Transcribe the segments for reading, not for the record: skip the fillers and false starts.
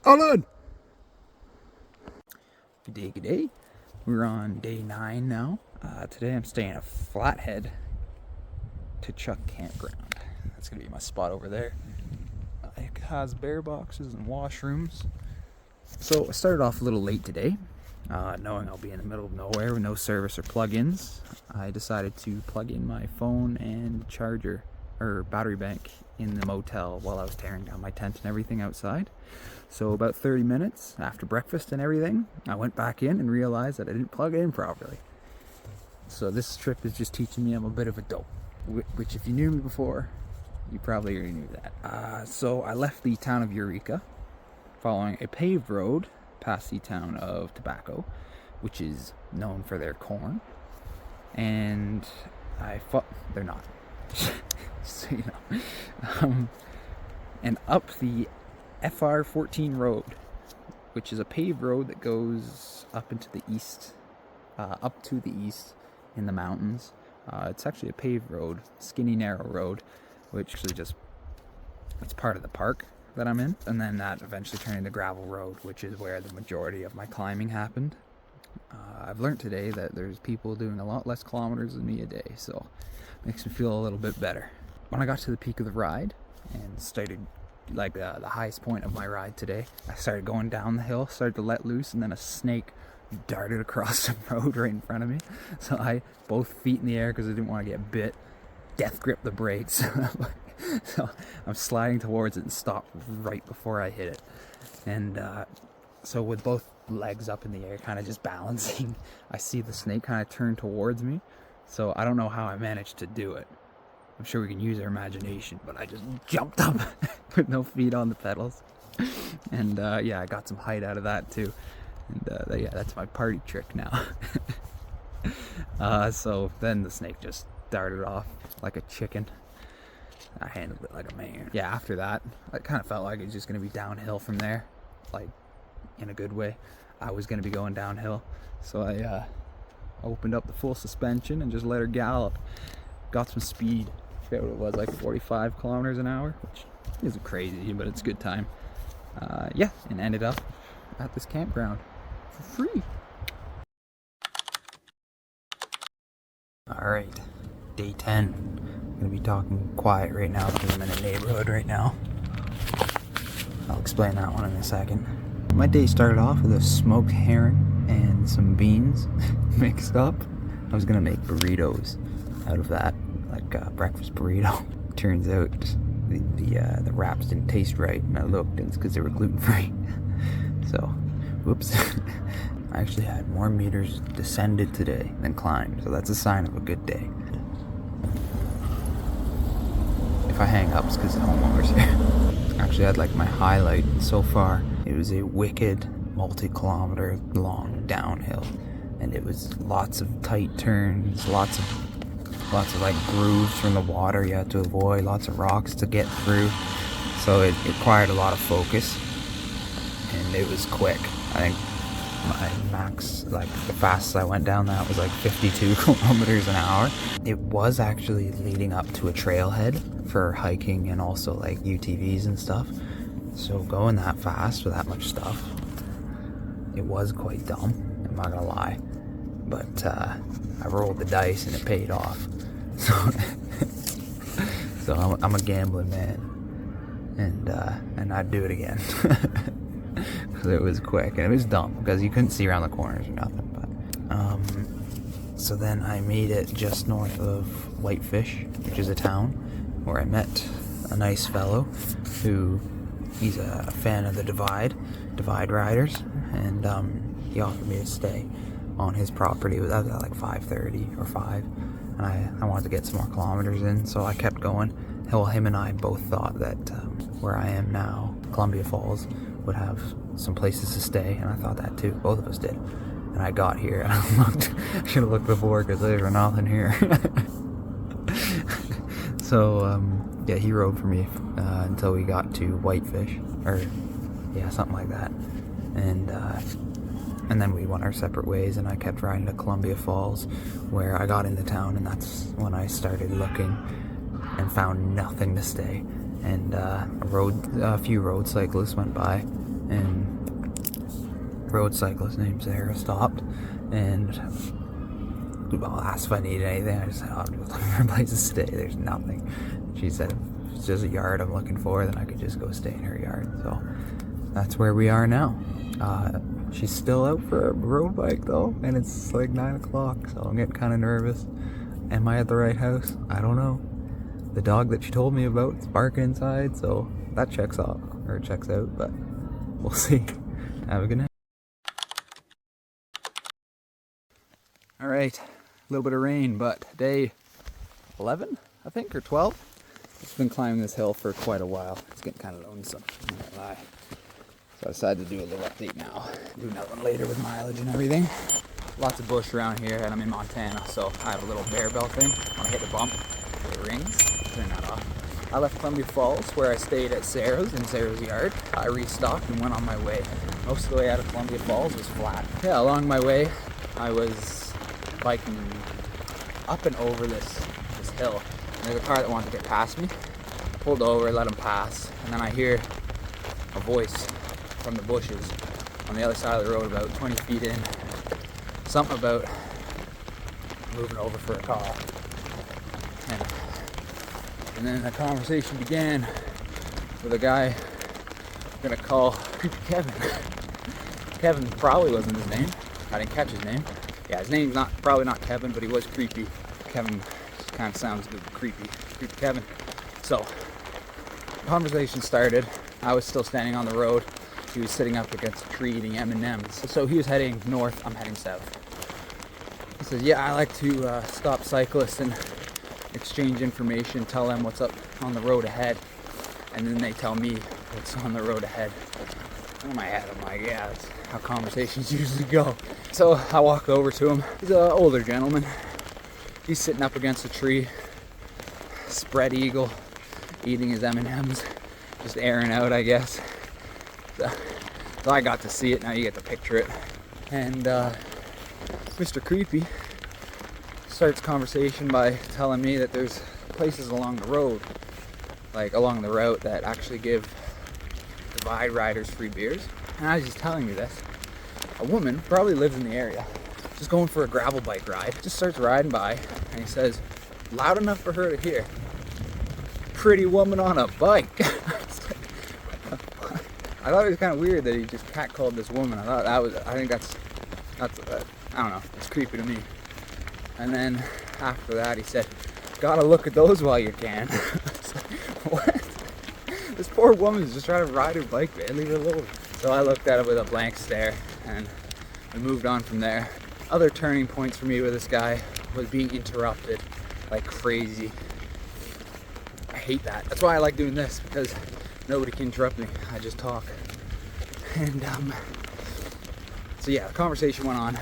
Alan! Good day. We're on day 9 now. Today I'm staying at Flathead Tkachuk Campground. That's gonna be my spot over there. It has bear boxes and washrooms. So I started off a little late today, knowing I'll be in the middle of nowhere with no service or plug-ins. I decided to plug in my phone and charger or battery bank in the motel while I was tearing down my tent and everything outside. So about 30 minutes after breakfast and everything, I went back in and realized that I didn't plug it in properly. So this trip is just teaching me I'm a bit of a dope, which if you knew me before, you probably already knew that. So I left the town of Eureka, following a paved road past the town of Tobacco, which is known for their corn. And they're not. So you know. And up the FR14 road, which is a paved road that goes up into the east, up to the east in the mountains. It's actually a paved road, skinny, narrow road, which actually it's part of the park that I'm in. And then that eventually turned into gravel road, which is where the majority of my climbing happened. I've learned today that there's people doing a lot less kilometers than me a day, so it makes me feel a little bit better. When I got to the peak of the ride and started the highest point of my ride today, I started going down the hill, started to let loose, and then a snake darted across the road right in front of me. So I, both feet in the air because I didn't want to get bit, death grip the brakes. So I'm sliding towards it and stopped right before I hit it. And so with both legs up in the air, kind of just balancing, I see the snake kind of turn towards me. So I don't know how I managed to do it. I'm sure we can use our imagination, but I just jumped up with no feet on the pedals. And yeah, I got some height out of that too. And yeah, that's my party trick now. So then the snake just darted off like a chicken. I handled it like a man. Yeah, after that, I kind of felt like it was just going to be downhill from there. Like, in a good way. I was going to be going downhill. So I opened up the full suspension and just let her gallop. Got some speed. I forget what it was, like 45 kilometers an hour, which isn't crazy, but it's a good time. Yeah, and ended up at this campground for free. Alright, day 10. I'm going to be talking quiet right now because I'm in a neighborhood right now. I'll explain that one in a second. My day started off with a smoked herring and some beans mixed up. I was going to make burritos out of that, like a breakfast burrito. Turns out the wraps didn't taste right, and I looked, and it's because they were gluten-free. So, whoops. I actually had more meters descended today than climbed, so that's a sign of a good day. If I hang up, it's because the homeowner's here. Actually, I had like my highlight so far. It was a wicked multi-kilometer long downhill, and it was lots of tight turns, lots of like grooves from the water you had to avoid, lots of rocks to get through. So it required a lot of focus, and it was quick. I think my max, like the fastest I went down that was like 52 kilometers an hour. It was actually leading up to a trailhead for hiking and also like UTVs and stuff. So going that fast with that much stuff, it was quite dumb, I'm not gonna lie. But I rolled the dice and it paid off. So I'm a gambling man, and I'd do it again. Because it was quick and it was dumb because you couldn't see around the corners or nothing. But so then I made it just north of Whitefish, which is a town where I met a nice fellow who he's a fan of the Divide Riders, and he offered me to stay on his property. That was at like 5:30 or 5, and I wanted to get some more kilometers in, so I kept going. Well, him and I both thought that where I am now, Columbia Falls, would have some places to stay, and I thought that too. Both of us did. And I got here and I should have looked before because there's nothing here. So yeah, he rode for me until we got to Whitefish, or yeah, something like that. And then we went our separate ways, and I kept riding to Columbia Falls, where I got into town, and that's when I started looking and found nothing to stay. And a few road cyclists went by, and road cyclist named Sarah stopped and asked if I needed anything. I just said, I'm just looking for a place to stay. There's nothing. She said, if it's just a yard I'm looking for, then I could just go stay in her yard. So that's where we are now. She's still out for a road bike though, and it's like 9 o'clock, so I'm getting kind of nervous. Am I at the right house? I don't know. The dog that she told me about is barking inside, so that checks out, but we'll see. Have a good night. All right, a little bit of rain, but day 11, I think, or 12. I've been climbing this hill for quite a while. It's getting kind of lonesome, I'm not gonna lie. So I decided to do a little update now. Do another one later with mileage and everything. Lots of bush around here, and I'm in Montana, so I have a little bear bell thing. When I hit the bump, it rings. Turn that off. I left Columbia Falls, where I stayed at Sarah's, in Sarah's yard. I restocked and went on my way. Most of the way out of Columbia Falls was flat. Yeah, along my way, I was biking up and over this hill. And there's a car that wanted to get past me. I pulled over, let him pass, and then I hear a voice from the bushes on the other side of the road, about 20 feet in. Something about moving over for a call. And then the conversation began with a guy gonna call Creepy Kevin. Kevin probably wasn't his name. I didn't catch his name. Yeah, his name's probably not Kevin, but he was creepy. Kevin just kind of sounds good, creepy. Creepy Kevin. So, conversation started. I was still standing on the road. He was sitting up against a tree eating M&Ms. So he was heading north, I'm heading south. He says, yeah, I like to stop cyclists and exchange information, tell them what's up on the road ahead, and then they tell me what's on the road ahead. In my head, I'm like, yeah, that's how conversations usually go. So I walk over to him. He's an older gentleman. He's sitting up against a tree, spread eagle, eating his M&Ms, just airing out, I guess. So I got to see it, now you get to picture it. And Mr. Creepy starts conversation by telling me that there's places along the road, like along the route, that actually give Divide riders free beers. And as he's telling me this, a woman probably lives in the area, just going for a gravel bike ride, just starts riding by, and he says, loud enough for her to hear, pretty woman on a bike. I thought it was kind of weird that he just catcalled this woman. I think that's I don't know, it's creepy to me. And then after that he said, gotta look at those while you can. What? This poor woman's just trying to ride her bike, man, leave her alone. So I looked at it with a blank stare, and we moved on from there. Other turning points for me with this guy was being interrupted like crazy. I hate that. That's why I like doing this, because nobody can interrupt me. I just talk. And so yeah, the conversation went on.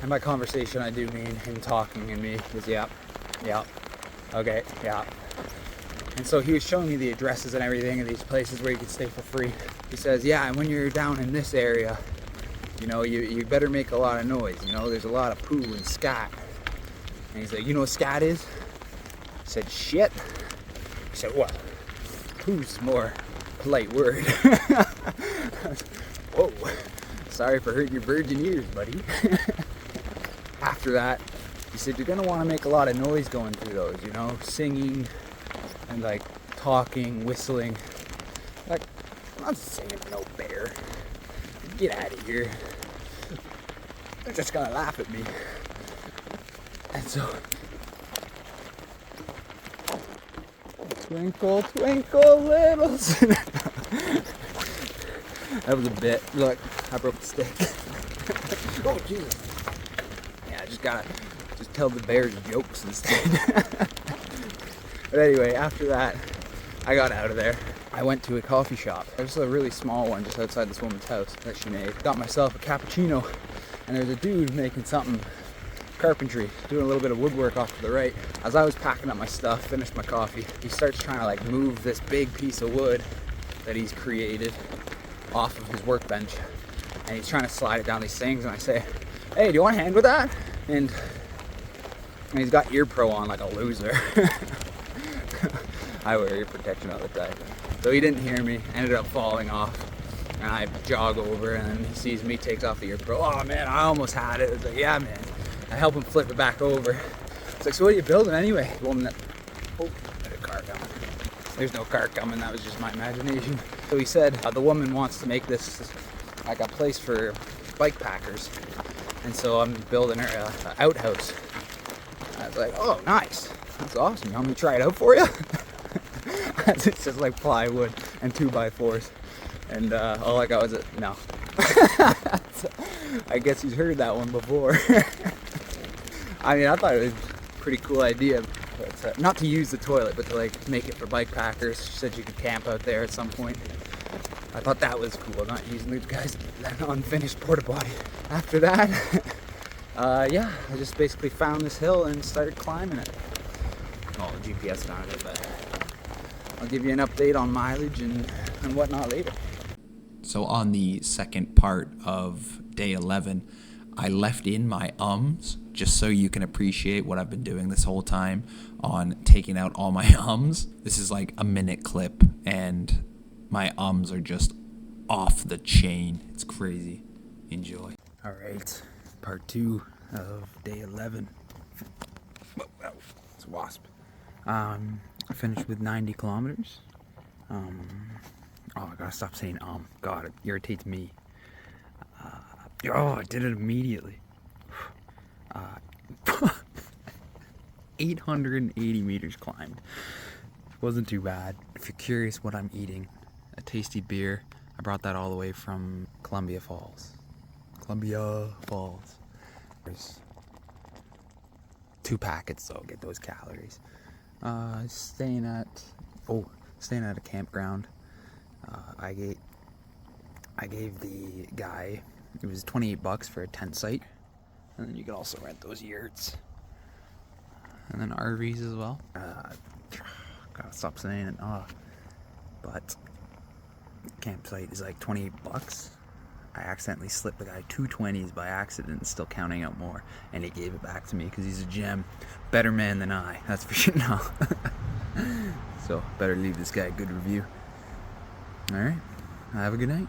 And by conversation, I do mean him talking and me. Just yep, okay, yeah. And so he was showing me the addresses and everything of these places where you can stay for free. He says, yeah, and when you're down in this area, you know, you better make a lot of noise. You know, there's a lot of poo and scat. And he's like, you know what scat is? I said, shit. He said, what? Poo's more polite word. Whoa, sorry for hurting your virgin ears, buddy. After that, he said, you're gonna want to make a lot of noise going through those, you know, singing and like talking, whistling. Like, I'm not singing to no bear. Get out of here. They're just gonna laugh at me. And so, twinkle, twinkle, little sinner. That was a bit. Look, I broke the stick. Oh, Jesus. Yeah, I just gotta tell the bears jokes instead. But anyway, after that, I got out of there. I went to a coffee shop. There's a really small one just outside this woman's house that she made. Got myself a cappuccino, and there's a dude making something carpentry, doing a little bit of woodwork off to the right. As I was packing up my stuff, finished my coffee, he starts trying to like move this big piece of wood that he's created off of his workbench, and he's trying to slide it down these things, and I say, hey, do you want a hand with that? And he's got ear pro on like a loser. I wear ear protection all the time. So he didn't hear me, ended up falling off. And I jog over, and then he sees me, takes off the ear. Oh man, I almost had it. It's like, yeah man. I help him flip it back over. It's like, so what are you building anyway? The woman that, oh, there's a car coming. There's no car coming, that was just my imagination. So he said, the woman wants to make this like a place for bike packers. And so I'm building her an outhouse. I was like, oh, nice. That's awesome. You want me to try it out for you? It's just like plywood and 2x4s. And all I got was a, no. So, I guess he's heard that one before. I mean, I thought it was a pretty cool idea. But, not to use the toilet, but to like make it for bike packers. She said you could camp out there at some point. I thought that was cool, not using the guy's unfinished porta potty. After that, yeah, I just basically found this hill and started climbing it. Oh, the GPS found it, but I'll give you an update on mileage and whatnot later. So on the second part of day 11, I left in my ums just so you can appreciate what I've been doing this whole time on taking out all my ums. This is like a minute clip and my ums are just off the chain. It's crazy. Enjoy. All right, part 2 of day 11. It's a wasp. I finished with 90 kilometers. Oh, I gotta stop saying God, it irritates me. I did it immediately. 880 meters climbed. Wasn't too bad. If you're curious what I'm eating, a tasty beer. I brought that all the way from Columbia Falls. There's 2 packets, so get those calories. Staying at a campground. I gave the guy, it was $28 for a tent site, and then you can also rent those yurts, and then RVs as well. Gotta stop saying it. But campsite is like $28. I accidentally slipped the guy 2 20s by accident, still counting out more, and he gave it back to me because he's a gem. Better man than I, that's for sure. No. So better leave this guy a good review. Alright, have a good night.